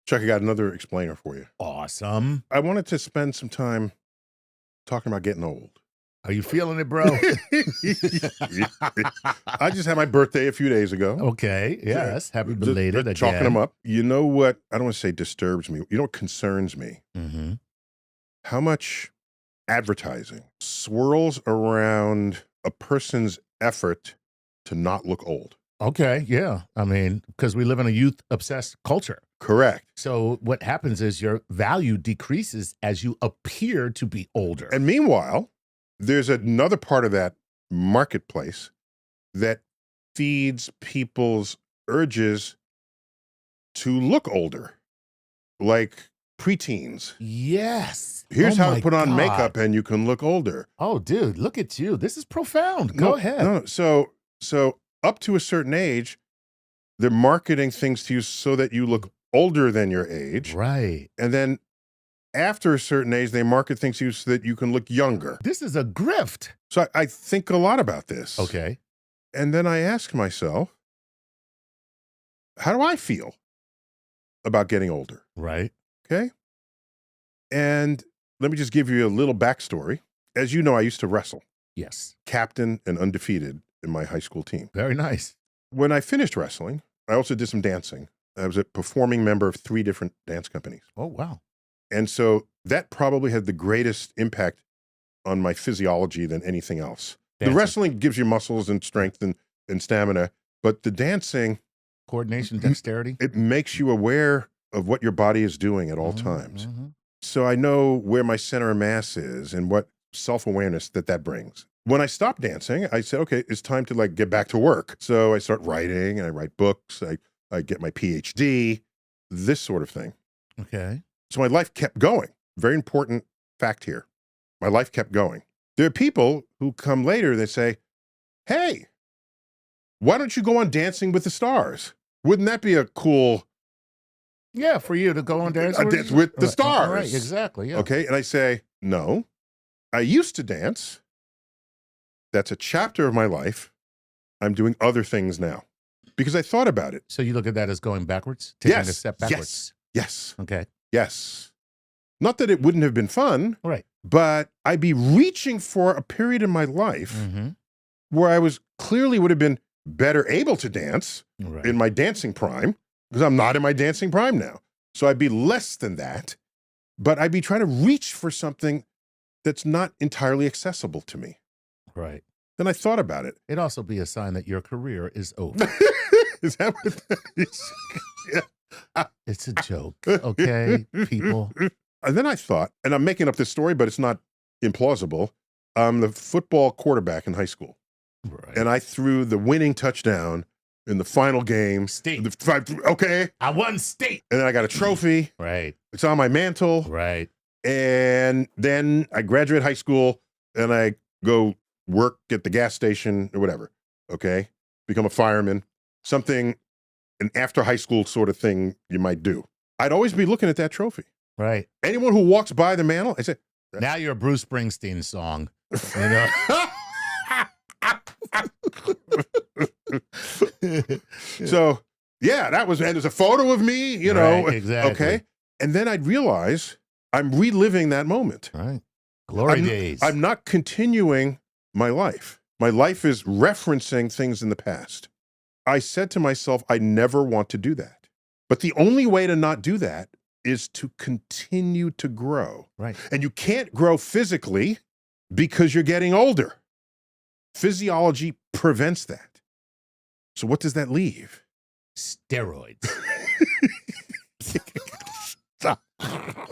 Chuck, I got another explainer for you. Awesome. I wanted to spend some time talking about getting old. Are you feeling it, bro? I just had my birthday a few days ago. Okay. Yes. Happy Just belated chalking again. them up. You know what? I don't want to say disturbs me. You know what concerns me? Mm-hmm. How much advertising swirls around a person's effort to not look old. Okay. Yeah. I mean, because we live in a youth-obsessed culture. Correct. So what happens is your value decreases as you appear to be older. And meanwhile, there's another part of that marketplace that feeds people's urges to look older, like preteens. Yes. Here's Oh how my to put on God. makeup and you can look older. Oh, dude, look at you. This is profound. Go ahead. No, so up to a certain age, they're marketing things to you so that you look older than your age. Right. And then after a certain age, they market things to you so that you can look younger. This is a grift. So I think a lot about this. Okay. And then I ask myself, how do I feel about getting older? Right. Okay. And let me just give you a little backstory. As you know, I used to wrestle, Yes. captain and undefeated in my high school team. Very nice. When I finished wrestling, I also did some dancing. I was a performing member of 3 different dance companies. Oh, wow. And so that probably had the greatest impact on my physiology than anything else. Dancing. The wrestling gives you muscles and strength and stamina, but the dancing, Coordination, dexterity. it makes you aware of what your body is doing at all times. Mm-hmm. So I know where my center of mass is and what self-awareness that brings. When I stopped dancing, I said, okay, it's time to like get back to work. So I start writing and I write books. I get my PhD, this sort of thing. Okay. So my life kept going. Very important fact here. My life kept going. There are people who come later, they say, hey, why don't you go on Dancing with the Stars? Wouldn't that be a cool Yeah, for you to go on dance dance with the Right, stars? Right, exactly. Yeah. Okay, and I say, no, I used to dance. That's a chapter of my life. I'm doing other things now because I thought about it. So you look at that as going backwards, taking a Yes, step backwards. yes, Okay. yes. Not that it wouldn't have been fun, Right. but I'd be reaching for a period in my life Mm-hmm. where I was clearly would have been better able to dance Right. in my dancing prime because I'm not in my dancing prime now. So I'd be less than that, but I'd be trying to reach for something that's not entirely accessible to me. Right. Then I thought about it. It'd also be a sign that your career is over. Is that what that is? Yeah. It's a joke. Okay, people. And then I thought, and I'm making up this story, but it's not implausible. I'm the football quarterback in high school. Right. And I threw the winning touchdown in the final game. State. Okay. I won state. And then I got a trophy. Right. It's on my mantle. Right. And then I graduate high school and I go work at the gas station or whatever. Okay. Become a fireman. Something, an after high school sort of thing you might do. I'd always be looking at that trophy. Right. Anyone who walks by the mantle, I say, Now you're a Bruce Springsteen song. You know? So, yeah, that was, and there's a photo of me, you know. Right, exactly. Okay. And then I'd realize I'm reliving that moment. Right. Glory days. I'm not continuing my life. My life is referencing things in the past. I said to myself, I never want to do that. But the only way to not do that is to continue to grow. Right. And you can't grow physically because you're getting older. Physiology prevents that. So what does that leave? Steroids. Stop. I'm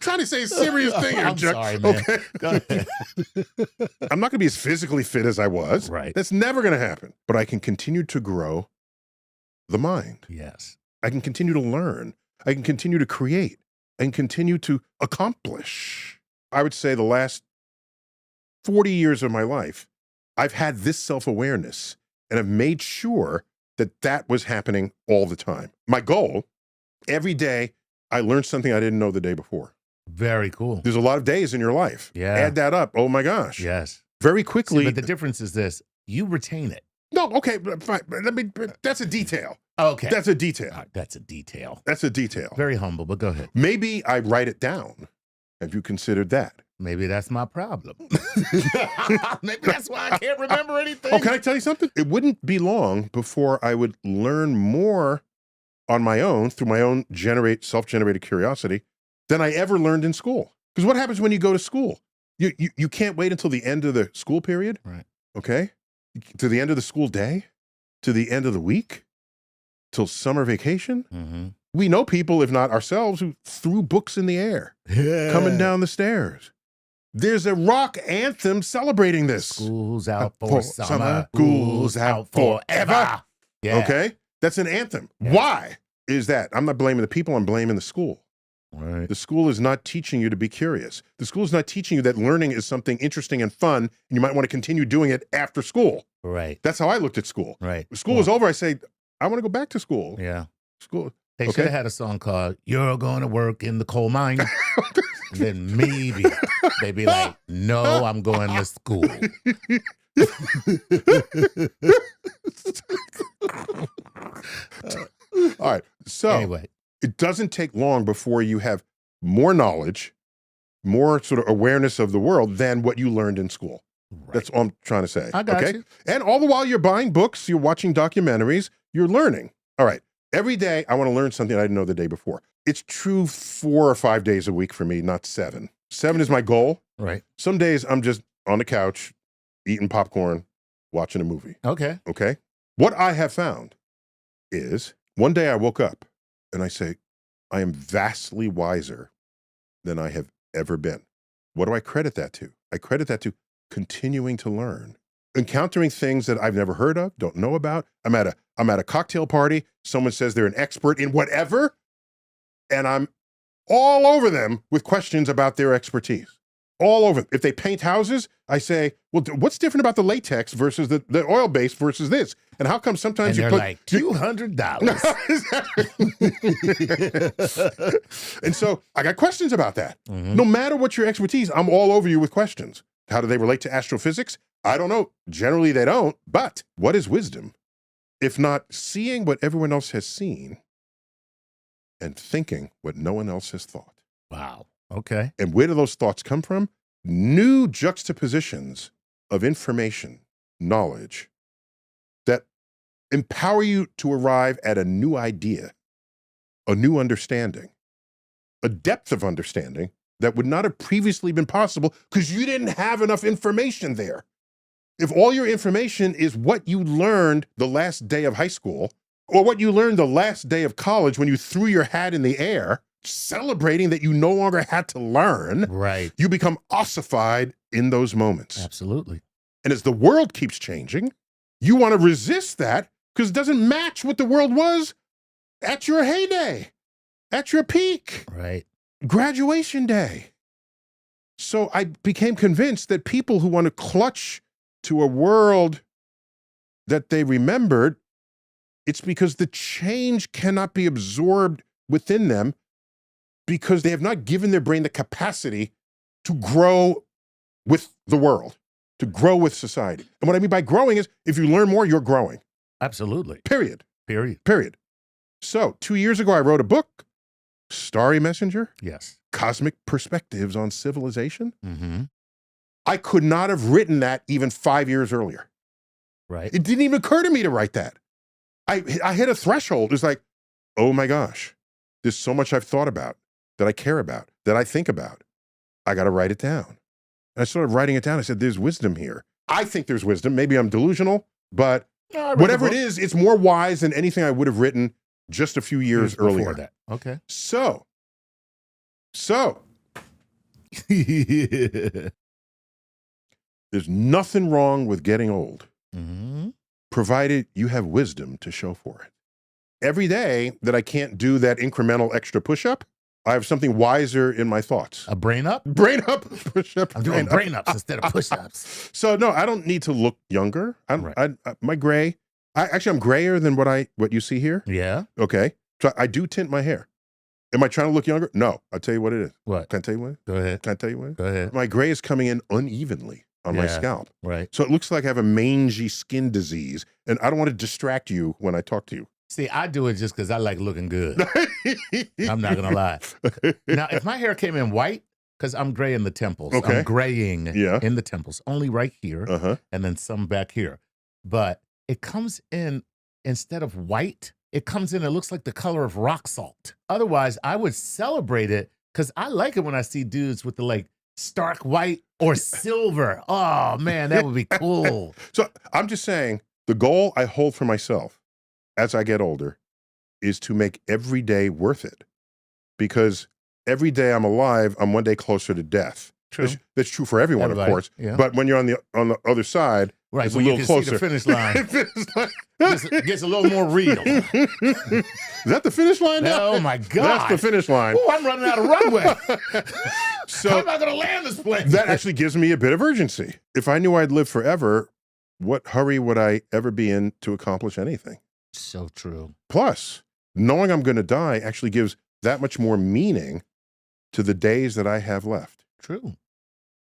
trying to say a serious thing here, I'm Chuck. sorry, man. Okay. Go ahead. I'm not going to be as physically fit as I was. Right. That's never going to happen. But I can continue to grow the mind. Yes. I can continue to learn. I can continue to create. I can continue to accomplish. I would say the last 40 years of my life, I've had this self-awareness and I've made sure that that was happening all the time. My goal, every day, I learned something I didn't know the day before. Very cool. There's a lot of days in your life. Yeah. Add that up. Oh my gosh. Yes. Very quickly. See, but the difference is this. You retain it. No, okay, fine. That's a detail. Okay. That's a detail. That's a detail. That's a detail. Very humble, but go ahead. Maybe I write it down. Have you considered that? Maybe that's my problem. Maybe that's why I can't remember anything. Oh, can I tell you something? It wouldn't be long before I would learn more on my own through my own self-generated curiosity than I ever learned in school. Because what happens when you go to school? You can't wait until the end of the school period. Right. Okay? To the end of the school day? To the end of the week? Till summer vacation? Mm-hmm. We know people, if not ourselves, who threw books in the air coming down the stairs. There's a rock anthem celebrating this. School's out for summer. School's out forever. Yeah. Okay? That's an anthem. Yeah. Why is that? I'm not blaming the people, I'm blaming the school. Right. The school is not teaching you to be curious. The school is not teaching you that learning is something interesting and fun, and you might want to continue doing it after school. Right. That's how I looked at school. Right. When school was over, I say, I want to go back to school. Yeah. School. They should have had a song called "You're Going to Work in the Coal Mine." And then maybe they'd be like, "No, I'm going to school." All right. So Anyway, it doesn't take long before you have more knowledge, more sort of awareness of the world than what you learned in school. right. That's all I'm trying to say. I got you. And all the while you're buying books, you're watching documentaries, you're learning. All right. Every day I want to learn something I didn't know the day before. It's true 4 or 5 days a week for me, not 7. 7 is my goal. Right. Some days I'm just on the couch, eating popcorn, watching a movie. Okay. Okay? What I have found is one day I woke up and I say, I am vastly wiser than I have ever been. What do I credit that to? I credit that to continuing to learn, encountering things that I've never heard of, don't know about. I'm at a cocktail party. Someone says they're an expert in whatever, and I'm all over them with questions about their expertise. All over. If they paint houses, I say, well, what's different about the latex versus the oil base versus this? And how come sometimes And you they're put like $200? And so I got questions about that. Mhm. No matter what your expertise, I'm all over you with questions. How do they relate to astrophysics? I don't know. Generally, they don't. But what is wisdom? If not seeing what everyone else has seen and thinking what no one else has thought. Wow. Okay. And where do those thoughts come from? New juxtapositions of information, knowledge that empower you to arrive at a new idea, a new understanding, a depth of understanding that would not have previously been possible because you didn't have enough information there. If all your information is what you learned the last day of high school or what you learned the last day of college when you threw your hat in the air, celebrating that you no longer had to learn, Right. you become ossified in those moments. Absolutely. And as the world keeps changing, you want to resist that because it doesn't match what the world was at your heyday, at your peak, Right. graduation day. So I became convinced that people who want to clutch to a world that they remembered, it's because the change cannot be absorbed within them because they have not given their brain the capacity to grow with the world, to grow with society. And what I mean by growing is if you learn more, you're growing. Absolutely. Period. Period. Period. So 2 years ago, I wrote a book, Starry Messenger, Yes. Cosmic Perspectives on Civilization. Mm-hmm. I could not have written that even 5 years earlier. Right. It didn't even occur to me to write that. I hit a threshold. It's like, oh my gosh, there's so much I've thought about, that I care about, that I think about. I got to write it down. And I started writing it down. I said, there's wisdom here. I think there's wisdom. Maybe I'm delusional, but No, I read whatever the it is, it's more wise than anything I would have written just a few years before earlier. that. Okay. So, there's nothing wrong with getting old, Mm-hmm. provided you have wisdom to show for it. Every day that I can't do that incremental extra push-up, I have something wiser in my thoughts. A brain up? Brain up, push-up. I'm doing brain ups instead of push ups. So no, I don't need to look younger. My gray, I'm grayer than what you see here. Yeah. Okay, so I do tint my hair. Am I trying to look younger? No, I'll tell you what it is. What? Can I tell you what? Go ahead. Can I tell you what? Go ahead. My gray is coming in unevenly. on my Yeah. scalp. Right. So it looks like I have a mangy skin disease, and I don't want to distract you when I talk to you. See, I do it just because I like looking good. I'm not gonna lie. Now, if my hair came in white, because I'm gray in the temples, Okay. I'm graying Yeah. in the temples, only right here, Uh-huh. and then some back here. But it comes in, instead of white, it comes in, it looks like the color of rock salt. Otherwise, I would celebrate it because I like it when I see dudes with the like stark white or silver. Oh man, that would be cool. So I'm just saying, the goal I hold for myself as I get older is to make every day worth it. Because every day I'm alive, I'm one day closer to death. True. That's true for everyone, Everybody, of course. yeah. But when you're on the other side, Right, it's where a you little can closer. see the finish line. Finish line. Gets a little more real. Is that the finish line now? Oh my God. That's the finish line. Oh, I'm running out of runway. How So am I going to land this plane? that actually gives me a bit of urgency. If I knew I'd live forever, what hurry would I ever be in to accomplish anything? So true. Plus, knowing I'm going to die actually gives that much more meaning to the days that I have left. True.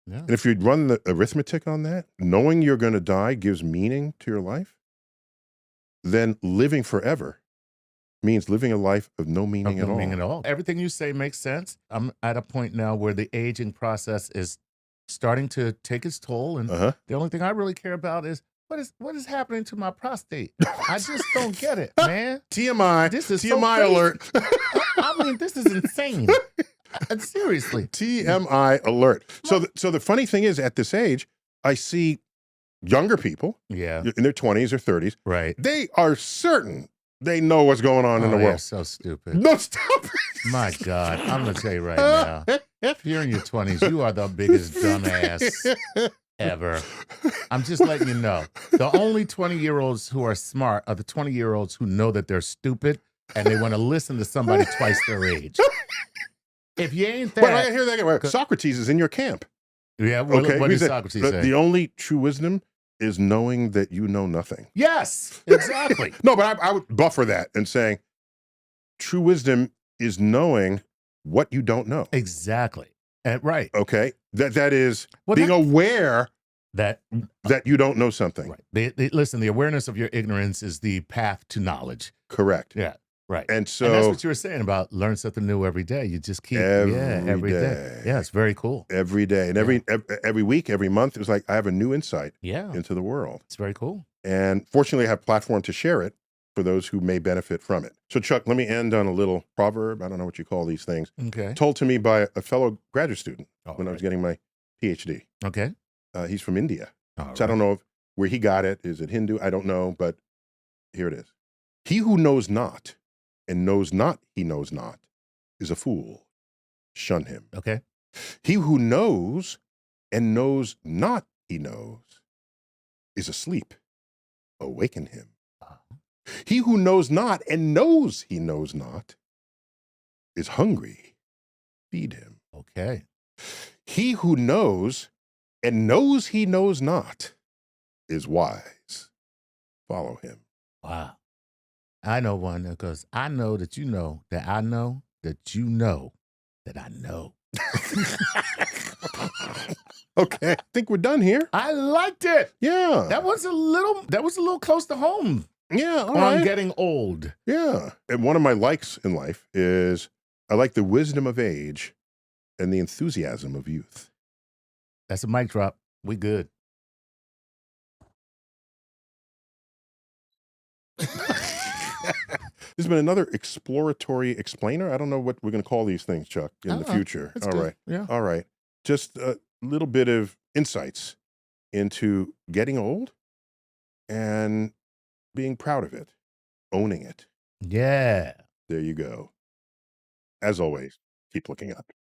Yeah. And if you run the arithmetic on that, knowing you're going to die gives meaning to your life, then living forever means living a life of no meaning No meaning at all. Everything you say makes sense. I'm at a point now where the aging process is starting to take its toll, and Uh-huh. the only thing I really care about is what is happening to my prostate. I just don't get it, man. TMI. This is so TMI crazy. alert. I mean, this is insane. Seriously. TMI alert. So the funny thing is, at this age, I see younger people Yeah. in their 20s or 30s. Right. They are certain they know what's going on in the They're world. so stupid. No, stop it. My God, I'm gonna tell you right now. If you're in your 20s, you are the biggest dumbass ever. I'm just letting you know. The only 20-year-olds who are smart are the 20-year-olds who know that they're stupid and they want to listen to somebody twice their age. If you ain't But I that, hear that. Wait, Socrates is in your camp. yeah. What He did said, Socrates "But say? the only true wisdom is knowing that you know nothing." Yes, exactly. No, but I would buffer that and saying true wisdom is knowing what you don't know. Exactly. Right. Okay? That is Well, being aware That that you don't know something. right. Listen, the awareness of your ignorance is the path to knowledge. Correct. Yeah. Right. And so And that's what you were saying about learn something new every day. You just keep every day. day. Yeah, it's very cool. every day and every week, every month, it's like I have a new insight Yeah, into the world. it's very cool. And fortunately, I have a platform to share it for those who may benefit from it. So, Chuck, let me end on a little proverb. I don't know what you call these things. Okay. Told to me by a fellow graduate student All when I was right. getting my PhD. Okay. He's from India. All So I don't know where he got it. Is it Hindu? I don't know, but here it is. He who knows not and knows not he knows not is a fool. Shun him. Okay. He who knows and knows not he knows is asleep. Awaken him. He who knows not and knows he knows not is hungry. Feed him. Okay. He who knows and knows he knows not is wise. Follow him. Wow. I know one because I know that you know that I know that you know that I know. Okay, I think we're done here. I liked it. Yeah. That was a little close to home. Yeah, all on right. getting old. Yeah. And one of my likes in life is I like the wisdom of age and the enthusiasm of youth. That's a mic drop. We good. There's been another exploratory explainer. I don't know what we're going to call these things, Chuck, in the future. That's All good. right. Yeah. All right. Just a little bit of insights into getting old and being proud of it, owning it. Yeah. There you go. As always, keep looking up.